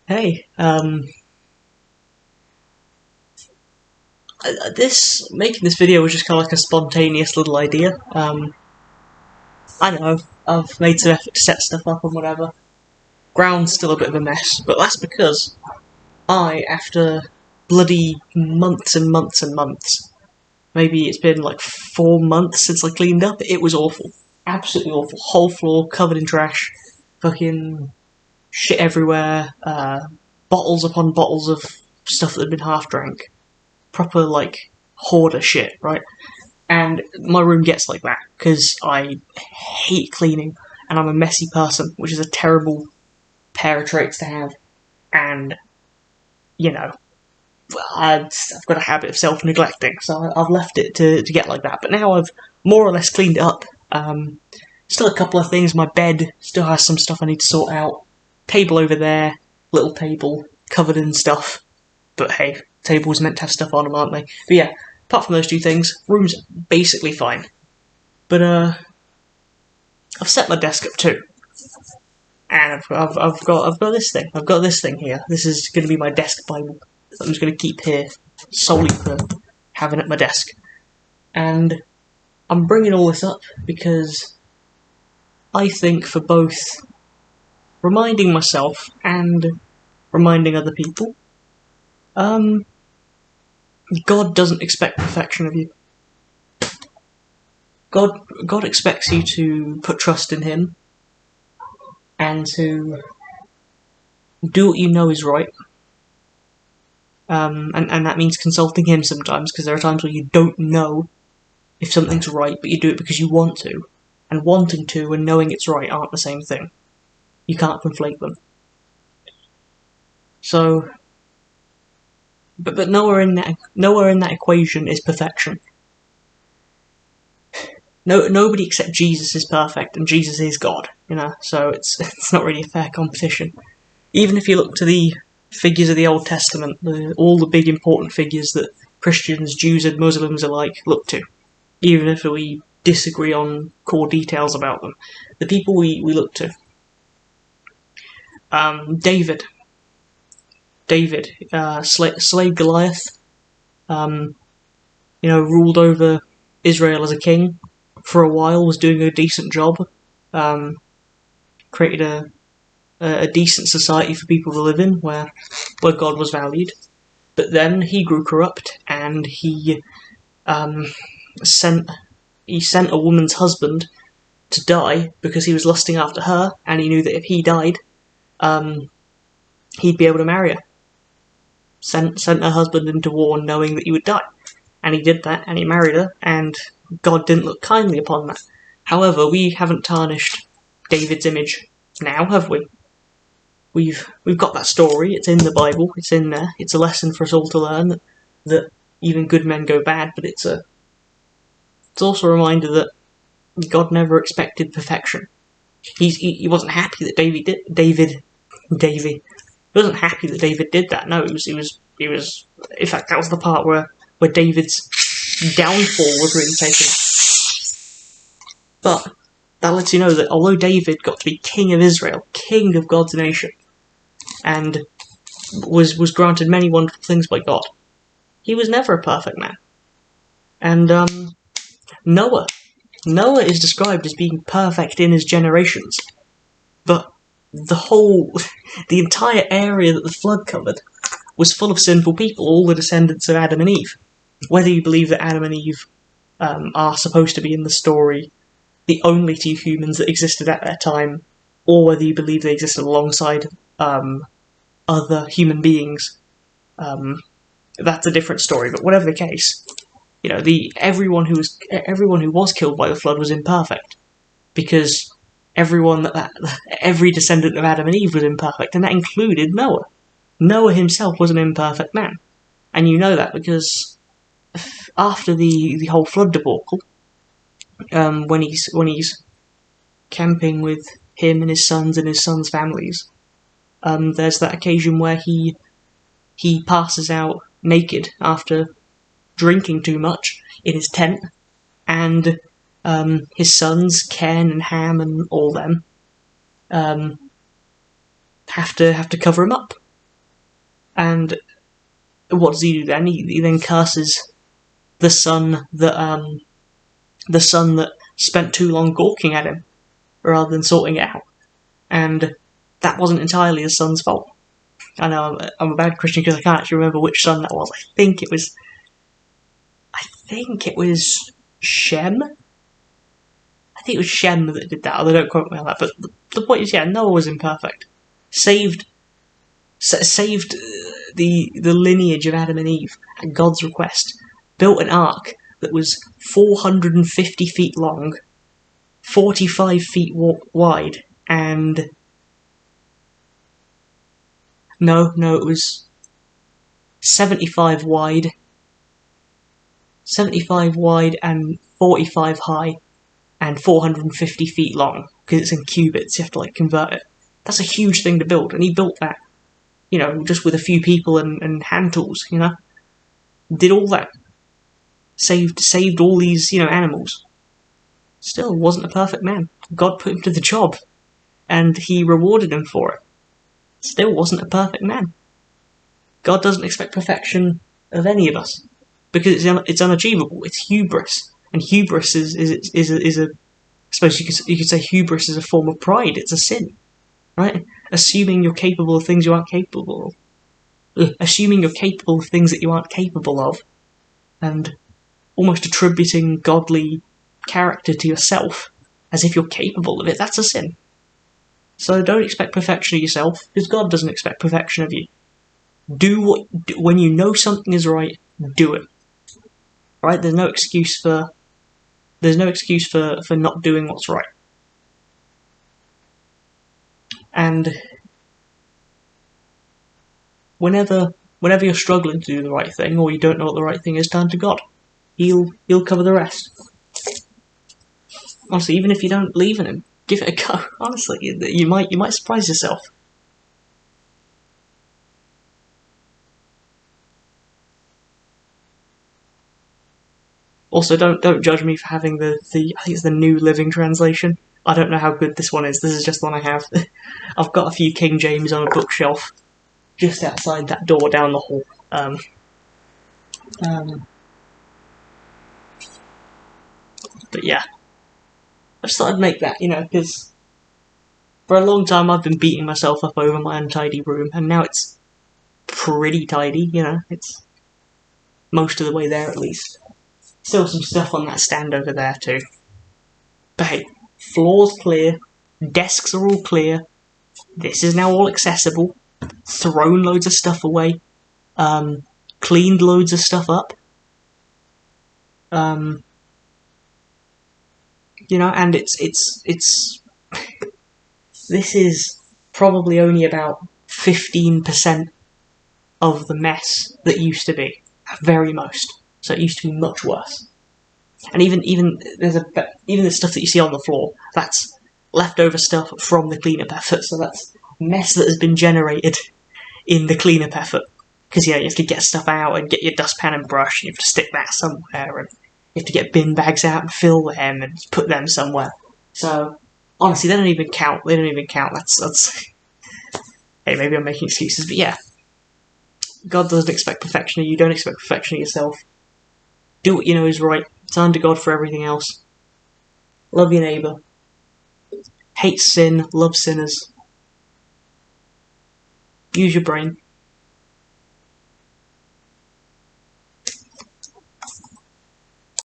Hey, making this video was just kind of like a spontaneous little idea. I know I've made some effort to set stuff up and whatever. Ground's still a bit of a mess, but that's because after bloody months and months and months, maybe it's been like 4 months since I cleaned up. It was awful, absolutely awful. Whole floor covered in trash, fucking shit everywhere. Bottles upon bottles of stuff that had been half drank. Proper like hoarder shit, right? And my room gets like that because I hate cleaning and I'm a messy person, which is a terrible pair of traits to have. And you know, I've got a habit of self-neglecting, so I've left it to get like that. But now I've more or less cleaned it up. Still a couple of things. My bed still has some stuff I need to sort out. Table over there, little table covered in stuff. But hey, tables meant to have stuff on them, aren't they? But yeah, apart from those two things, room's basically fine. But I've set my desk up too, and I've got this thing. I've got this thing here. This is going to be my desk Bible. I'm just going to keep here solely for having at my desk. And I'm bringing all this up because I think for both reminding myself and reminding other people, God doesn't expect perfection of you. God expects you to put trust in Him and to do what you know is right. And that means consulting Him sometimes, because there are times where you don't know if something's right, but you do it because you want to. And wanting to and knowing it's right aren't the same thing. You can't conflate them. So, but nowhere in that equation is perfection. Nobody except Jesus is perfect, and Jesus is God. So it's not really a fair competition. Even if you look to the figures of the Old Testament, all the big important figures that Christians, Jews, and Muslims alike look to, even if we disagree on core details about them, the people we look to. David, slave Goliath, ruled over Israel as a king for a while, was doing a decent job, created a decent society for people to live in, where God was valued. But then he grew corrupt, and he sent a woman's husband to die because he was lusting after her, and he knew that if he died, he'd be able to marry her. Sent her husband into war knowing that he would die. And he did that, and he married her, and God didn't look kindly upon that. However, we haven't tarnished David's image now, have we? We've got that story, it's in the Bible, it's in there, it's a lesson for us all to learn that even good men go bad, but it's also a reminder that God never expected perfection. He wasn't happy that David he wasn't happy that David did that. No, he was. In fact, that was the part where David's downfall was really taken. But that lets you know that although David got to be king of Israel, king of God's nation, and was granted many wonderful things by God, he was never a perfect man. And Noah is described as being perfect in his generations, but the entire area that the flood covered was full of sinful people, all the descendants of Adam and Eve. Whether you believe that Adam and Eve are supposed to be in the story the only two humans that existed at that time, or whether you believe they existed alongside other human beings, that's a different story. But whatever the case, everyone who was killed by the flood was imperfect, because every descendant of Adam and Eve was imperfect, and that included Noah. Noah himself was an imperfect man, and you know that because after the whole flood debacle, when he's camping with him and his sons' families, there's that occasion where he passes out naked after drinking too much in his tent, and his sons Ken and Ham and all them have to cover him up. And what does he do then? He then curses the son that spent too long gawking at him rather than sorting it out. And that wasn't entirely his son's fault. I know I'm a bad Christian because I can't actually remember which son that was. I think it was Shem. I think it was Shem that did that, although don't quote me on that. But the point is, yeah, Noah was imperfect. Saved the lineage of Adam and Eve at God's request. Built an ark that was 450 feet long, 45 feet wide, and no, it was 75 wide and 45 high, and 450 feet long, because it's in cubits, you have to like convert it. That's a huge thing to build, and he built that, just with a few people and hand tools, Did all that. Saved all these, animals. Still wasn't a perfect man. God put him to the job, and he rewarded him for it. Still wasn't a perfect man. God doesn't expect perfection of any of us, because it's unachievable. It's hubris, and hubris is a. I suppose you could say hubris is a form of pride. It's a sin, right? Assuming you're capable of things you aren't capable of. Assuming you're capable of things that you aren't capable of, and almost attributing godly character to yourself as if you're capable of it. That's a sin. So don't expect perfection of yourself, because God doesn't expect perfection of you. When you know something is right, do it. Right? There's no excuse for not doing what's right. And whenever you're struggling to do the right thing, or you don't know what the right thing is, turn to God. He'll cover the rest. Honestly, even if you don't believe in him, give it a go. Honestly, you might surprise yourself. Also, don't judge me for having the I think it's the New Living Translation. I don't know how good this one is. This is just the one I have. I've got a few King James on a bookshelf just outside that door down the hall. But yeah, I just thought I'd make that, because for a long time I've been beating myself up over my untidy room, and now it's pretty tidy, it's most of the way there at least. Still some stuff on that stand over there too. But hey, floor's clear, desks are all clear, this is now all accessible, thrown loads of stuff away, cleaned loads of stuff up, and it's this is probably only about 15% of the mess that used to be, at very most. So it used to be much worse. And even the stuff that you see on the floor, that's leftover stuff from the cleanup effort. So that's mess that has been generated in the cleanup effort. Because you have to get stuff out and get your dustpan and brush, and you have to stick that somewhere, and you have to get bin bags out and fill them and put them somewhere. So honestly, they don't even count. That's hey, maybe I'm making excuses, but yeah. God doesn't expect perfection of you. Don't expect perfection of yourself. Do what you know is right. Turn to God for everything else. Love your neighbour. Hate sin. Love sinners. Use your brain.